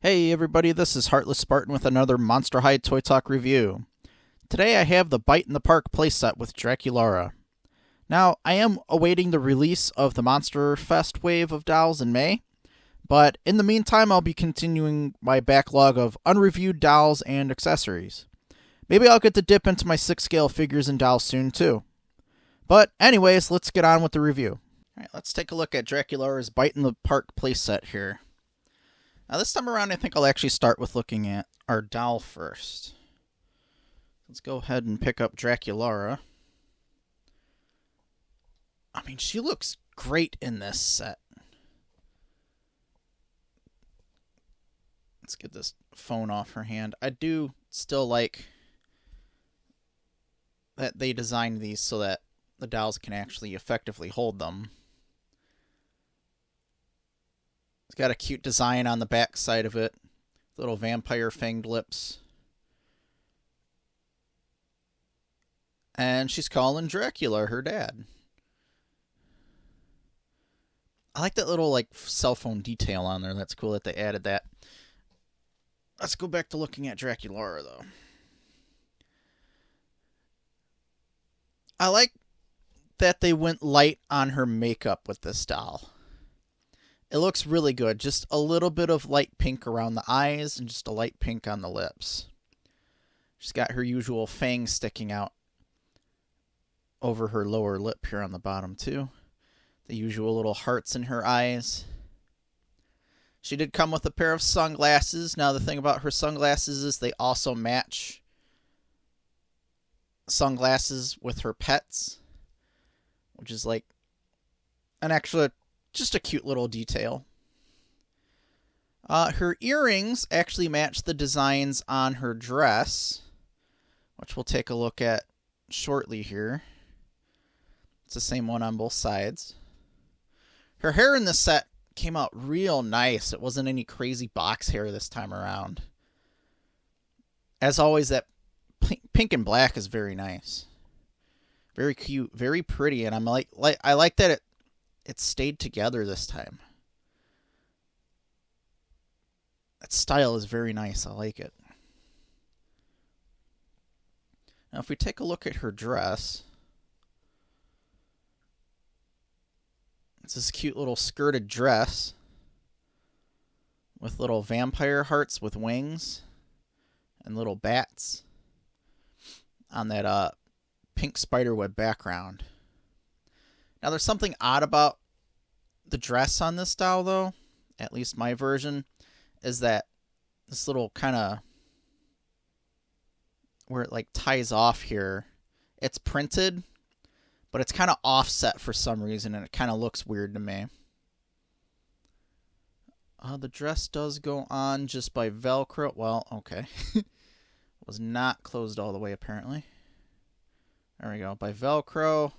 Hey everybody, this is Heartless Spartan with another Monster High Toy Talk review. Today I have the Bite in the Park playset with Draculaura. Now, I am awaiting the release of the Monster Fest wave of dolls in May, but in the meantime I'll be continuing my backlog of unreviewed dolls and accessories. Maybe I'll get to dip into my 6-scale figures and dolls soon too. But anyways, let's get on with the review. Alright, let's take a look at Draculaura's Bite in the Park playset here. Now this time around, I think I'll actually start with looking at our doll first. Let's go ahead and pick up Draculaura. I mean, she looks great in this set. Let's get this phone off her hand. I do still like that they designed these so that the dolls can actually effectively hold them. It's got a cute design on the back side of it. Little vampire fanged lips. And she's calling Dracula her dad. I like that little cell phone detail on there. That's cool that they added that. Let's go back to looking at Draculaura though. I like that they went light on her makeup with this doll. It looks really good. Just a little bit of light pink around the eyes and just a light pink on the lips. She's got her usual fangs sticking out over her lower lip here on the bottom too. The usual little hearts in her eyes. She did come with a pair of sunglasses. Now the thing about her sunglasses is they also match sunglasses with her pets, which is like an extra, just a cute little detail. Her earrings actually match the designs on her dress, which we'll take a look at shortly here. It's the same one on both sides. Her hair in this set came out real nice. It wasn't any crazy box hair this time around. As always, that pink and black is very nice. Very cute, very pretty, and I like that it stayed together this time. That style is very nice. I like it. Now, if we take a look at her dress, it's this cute little skirted dress with little vampire hearts with wings and little bats on that pink spiderweb background. Now, there's something odd about the dress on this doll, though, at least my version, is that this little kind of, where it ties off here, it's printed, but it's kind of offset for some reason, and it kind of looks weird to me. The dress does go on just by Velcro. Well, okay. Was not closed all the way, apparently. There we go. By Velcro.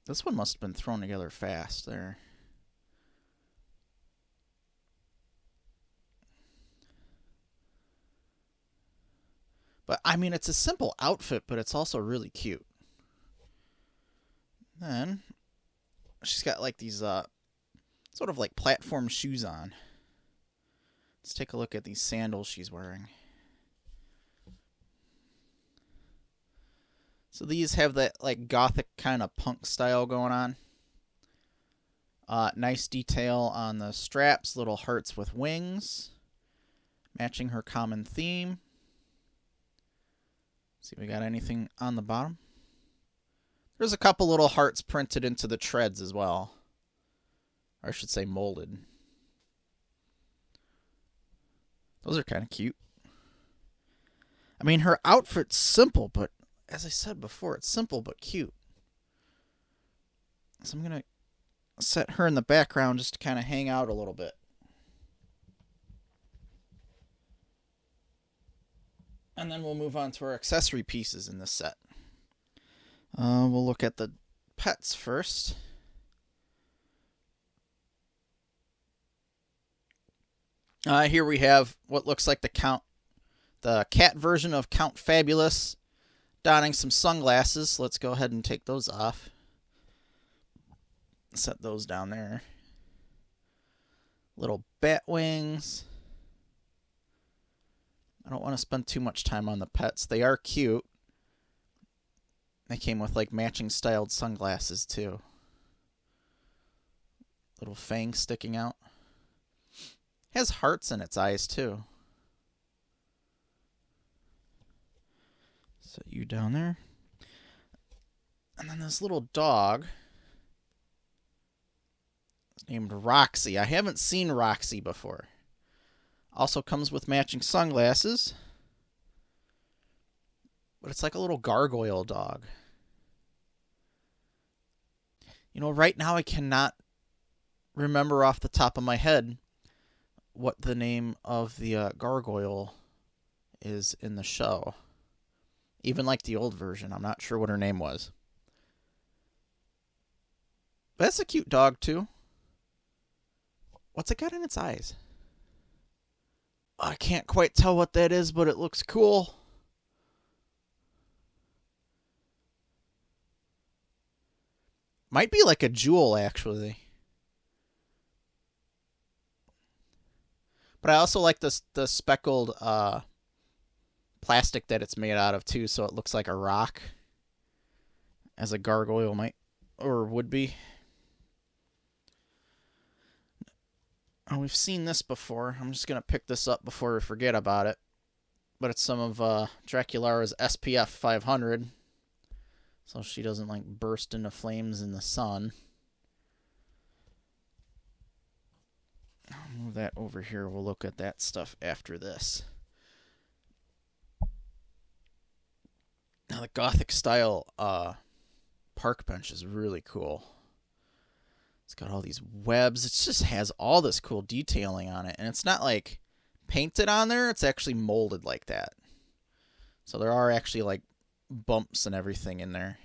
This one must have been thrown together fast there. But, I mean, it's a simple outfit, but it's also really cute. Then, she's got these sort of platform shoes on. Let's take a look at these sandals she's wearing. So these have that gothic kind of punk style going on. Nice detail on the straps, little hearts with wings, matching her common theme. See if we got anything on the bottom. There's a couple little hearts printed into the treads as well. Or I should say molded. Those are kind of cute. I mean, her outfit's simple, but as I said before, it's simple but cute. So I'm going to set her in the background just to kind of hang out a little bit. And then we'll move on to our accessory pieces in this set. We'll look at the pets first. Here we have what looks like the cat version of Count Fabulous, donning some sunglasses. Let's go ahead and take those off. Set those down there. Little bat wings. I don't want to spend too much time on the pets. They are cute. They came with like matching styled sunglasses too. Little fangs sticking out. Has hearts in its eyes too. Set you down there. And then this little dog is named Roxy. I haven't seen Roxy before. Also comes with matching sunglasses. But it's like a little gargoyle dog. You know, right now I cannot remember off the top of my head what the name of the gargoyle is in the show. Even like the old version, I'm not sure what her name was. But that's a cute dog too. What's it got in its eyes? I can't quite tell what that is, but it looks cool. Might be like a jewel, actually. But I also like the speckled plastic that it's made out of, too, so it looks like a rock. As a gargoyle might, or would be. Oh, we've seen this before. I'm just going to pick this up before we forget about it. But it's some of Draculaura's SPF 500. So she doesn't like burst into flames in the sun. I'll move that over here. We'll look at that stuff after this. Now the Gothic style park bench is really cool. It's got all these webs. It just has all this cool detailing on it. And it's not like painted on there. It's actually molded like that. So there are actually like bumps and everything in there.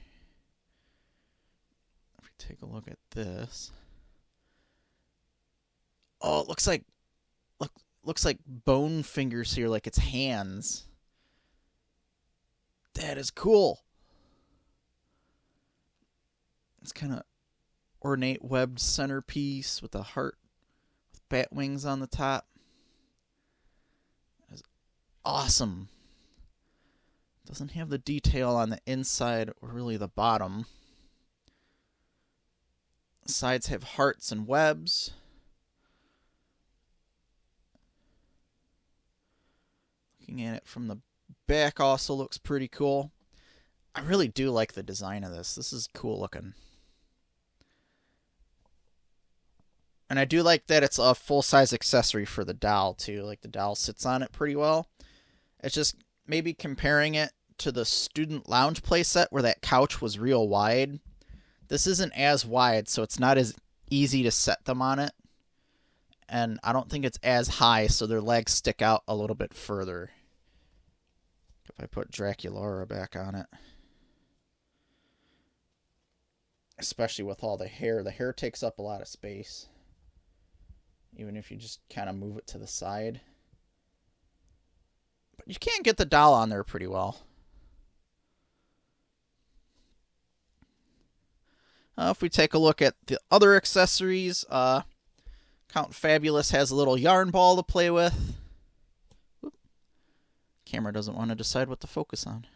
If we take a look at this. Oh, it looks like bone fingers here, like it's hands. That is cool. It's kind of ornate webbed centerpiece with a heart with bat wings on the top. That's awesome. Doesn't have the detail on the inside or really the bottom. The sides have hearts and webs. Looking at it from the back also looks pretty cool. I really do like the design of this. This is cool looking. And I do like that it's a full-size accessory for the doll, too. Like, the doll sits on it pretty well. It's just maybe comparing it to the student lounge playset where that couch was real wide. This isn't as wide, so it's not as easy to set them on it. And I don't think it's as high, so their legs stick out a little bit further. If I put Draculaura back on it. Especially with all the hair. The hair takes up a lot of space. Even if you just kind of move it to the side. But you can get the doll on there pretty well. If we take a look at the other accessories, Count Fabulous has a little yarn ball to play with. Oop. Camera doesn't want to decide what to focus on.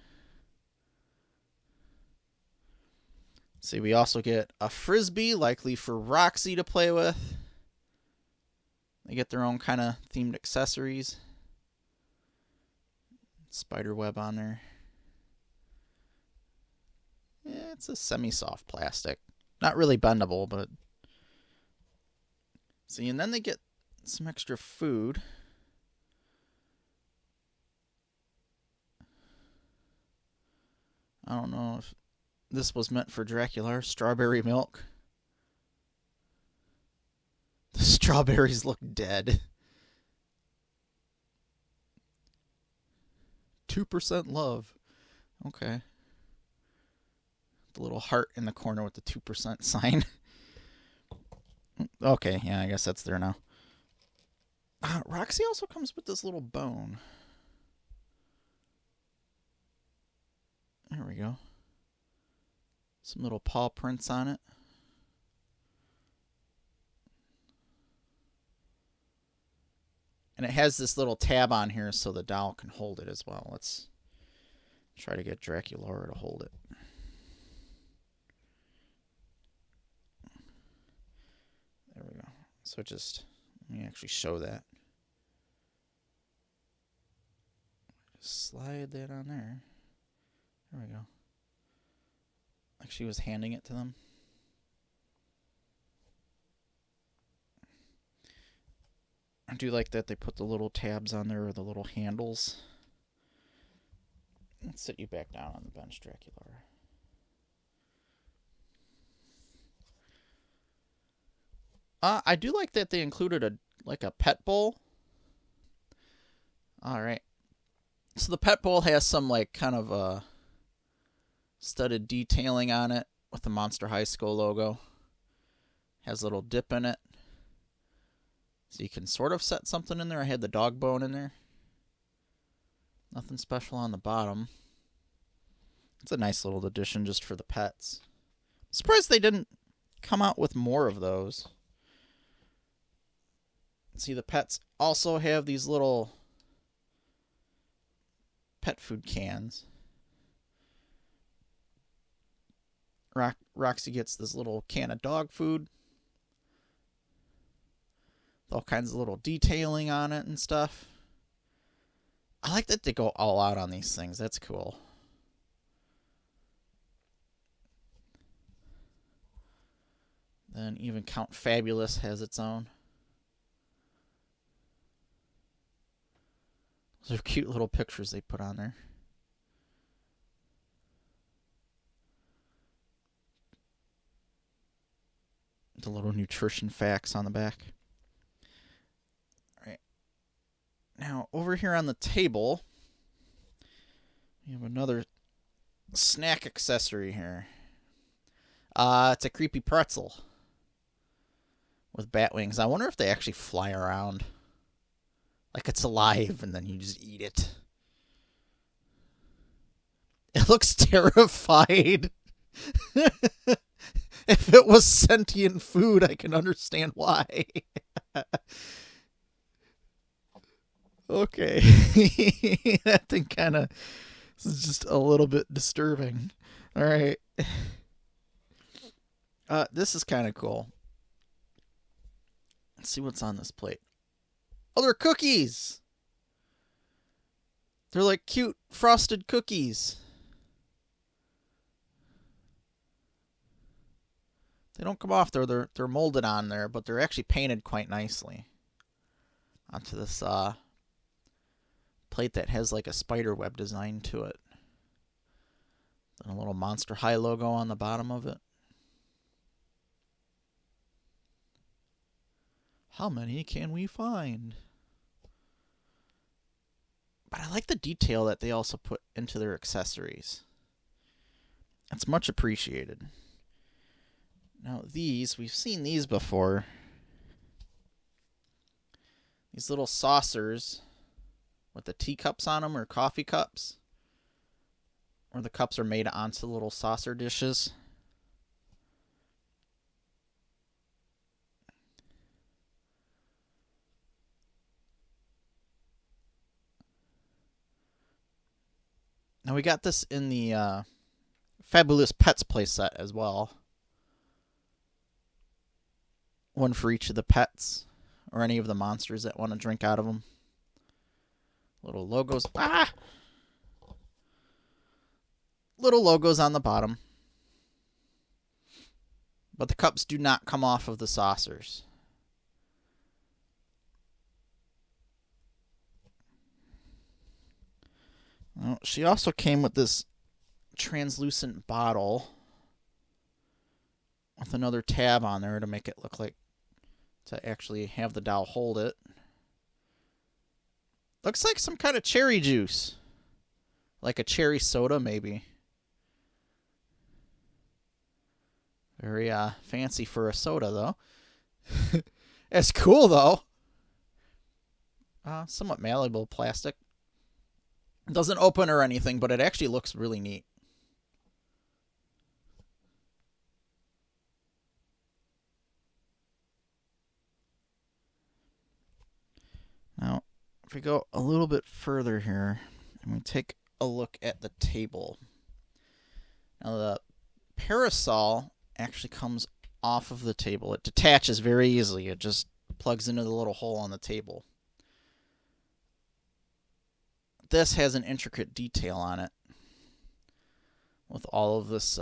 See, we also get a frisbee, likely for Roxy to play with. They get their own kind of themed accessories. Spider web on there. Yeah, it's a semi-soft plastic. Not really bendable, but... See, and then they get some extra food. I don't know if this was meant for Draculaura. Strawberry milk. The strawberries look dead. 2% love. Okay. The little heart in the corner with the 2% sign. Okay, yeah, I guess that's there now. Roxy also comes with this little bone. There we go. Some little paw prints on it. And it has this little tab on here so the doll can hold it as well. Let's try to get Draculaura to hold it. There we go. So just, let me actually show that. Just slide that on there. There we go. Like she was handing it to them. I do like that they put the little tabs on there, or the little handles. Let's sit you back down on the bench, Draculaura. I do like that they included a pet bowl. All right. So the pet bowl has some like kind of studded detailing on it with the Monster High School logo. Has a little dip in it. So you can sort of set something in there. I had the dog bone in there. Nothing special on the bottom. It's a nice little addition just for the pets. I'm surprised they didn't come out with more of those. See, the pets also have these little pet food cans. Roxy gets this little can of dog food. All kinds of little detailing on it and stuff. I like that they go all out on these things. That's cool. Then even Count Fabulous has its own. Those are cute little pictures they put on there. The little nutrition facts on the back. Now, over here on the table, we have another snack accessory here. It's a creepy pretzel with bat wings. I wonder if they actually fly around. Like it's alive, and then you just eat it. It looks terrified. If it was sentient food, I can understand why. Okay. That thing kind of is just a little bit disturbing. All right. This is kind of cool. Let's see what's on this plate. Oh, they're cookies. They're like cute frosted cookies. They don't come off. They're molded on there, but they're actually painted quite nicely onto this plate that has like a spider web design to it. And a little Monster High logo on the bottom of it. How many can we find? But I like the detail that they also put into their accessories. It's much appreciated. Now these, we've seen these before. These little saucers with the teacups on them, or coffee cups. Or the cups are made onto little saucer dishes. Now we got this in the Fabulous Pets playset as well. One for each of the pets, or any of the monsters that want to drink out of them. Little logos. Little logos on the bottom. But the cups do not come off of the saucers. Well, she also came with this translucent bottle with another tab on there to make it look like, to actually have the doll hold it. Looks like some kind of cherry juice. Like a cherry soda, maybe. Very fancy for a soda, though. It's cool, though. Somewhat malleable plastic. It doesn't open or anything, but it actually looks really neat. Now, if we go a little bit further here and we take a look at the table. Now the parasol actually comes off of the table. It detaches very easily. It just plugs into the little hole on the table. This has an intricate detail on it with all of this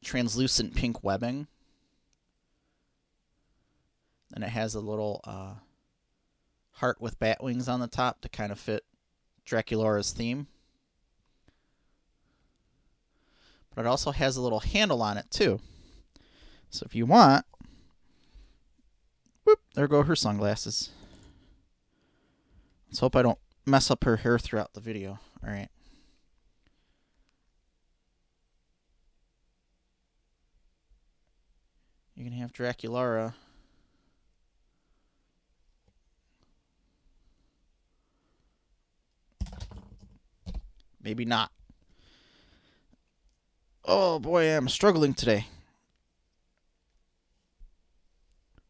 translucent pink webbing. And it has a little heart with bat wings on the top to kind of fit Draculaura's theme. But it also has a little handle on it too. So if you want, whoop, there go her sunglasses. Let's hope I don't mess up her hair throughout the video. All right. You can have Draculaura maybe not. Oh boy, I'm struggling today.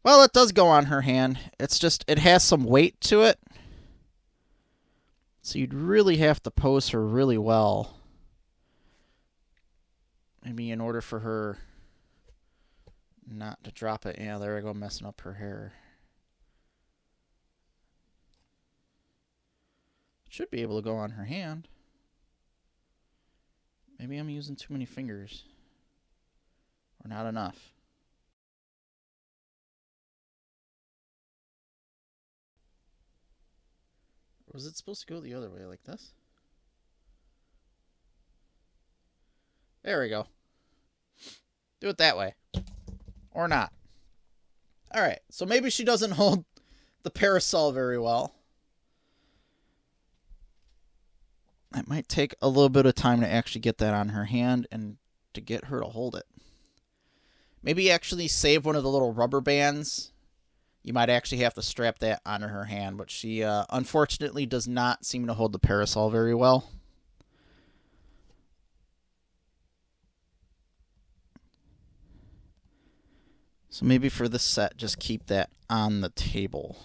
Well, it does go on her hand. It's just, it has some weight to it. So you'd really have to pose her really well. Maybe in order for her not to drop it. Yeah, there I go, messing up her hair. Should be able to go on her hand. Maybe I'm using too many fingers. Or not enough. Was it supposed to go the other way, like this? There we go. Do it that way. Or not. Alright, so maybe she doesn't hold the parasol very well. It might take a little bit of time to actually get that on her hand and to get her to hold it. Maybe actually save one of the little rubber bands. You might actually have to strap that onto her hand, but she unfortunately does not seem to hold the parasol very well. So maybe for this set, just keep that on the table.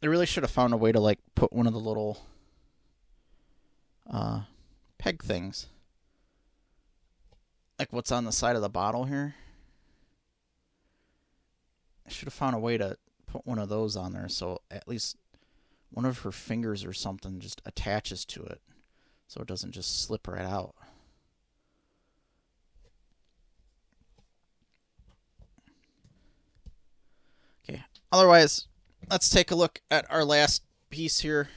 They really should have found a way to like put one of the little peg things. Like what's on the side of the bottle here. I should have found a way to put one of those on there so at least one of her fingers or something just attaches to it so it doesn't just slip right out. Okay, otherwise, let's take a look at our last piece here.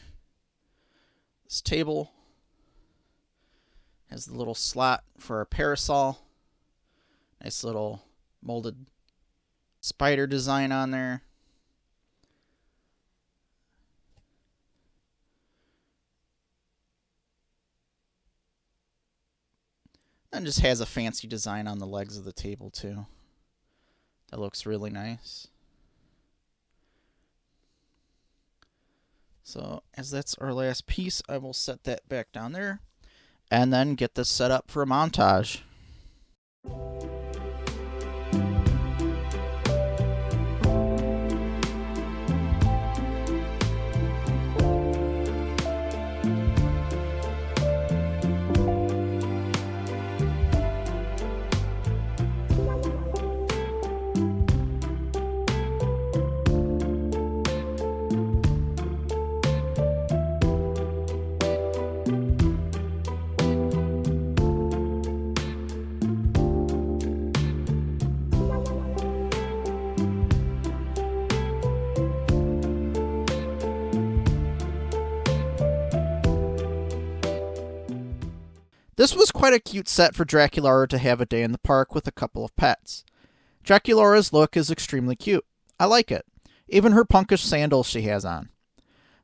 This table has the little slot for our parasol. Nice little molded spider design on there. And just has a fancy design on the legs of the table too. That looks really nice. So as that's our last piece, I will set that back down there and then get this set up for a montage. This was quite a cute set for Draculaura to have a day in the park with a couple of pets. Draculaura's look is extremely cute. I like it. Even her punkish sandals she has on.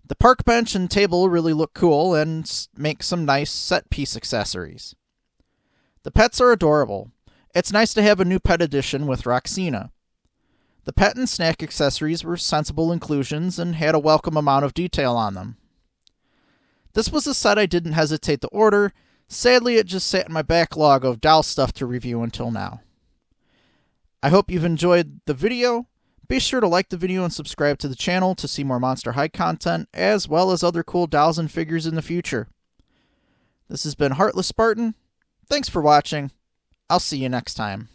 The park bench and table really look cool and make some nice set piece accessories. The pets are adorable. It's nice to have a new pet addition with Roxina. The pet and snack accessories were sensible inclusions and had a welcome amount of detail on them. This was a set I didn't hesitate to order. Sadly, it just sat in my backlog of doll stuff to review until now. I hope you've enjoyed the video. Be sure to like the video and subscribe to the channel to see more Monster High content, as well as other cool dolls and figures in the future. This has been Heartless Spartan. Thanks for watching. I'll see you next time.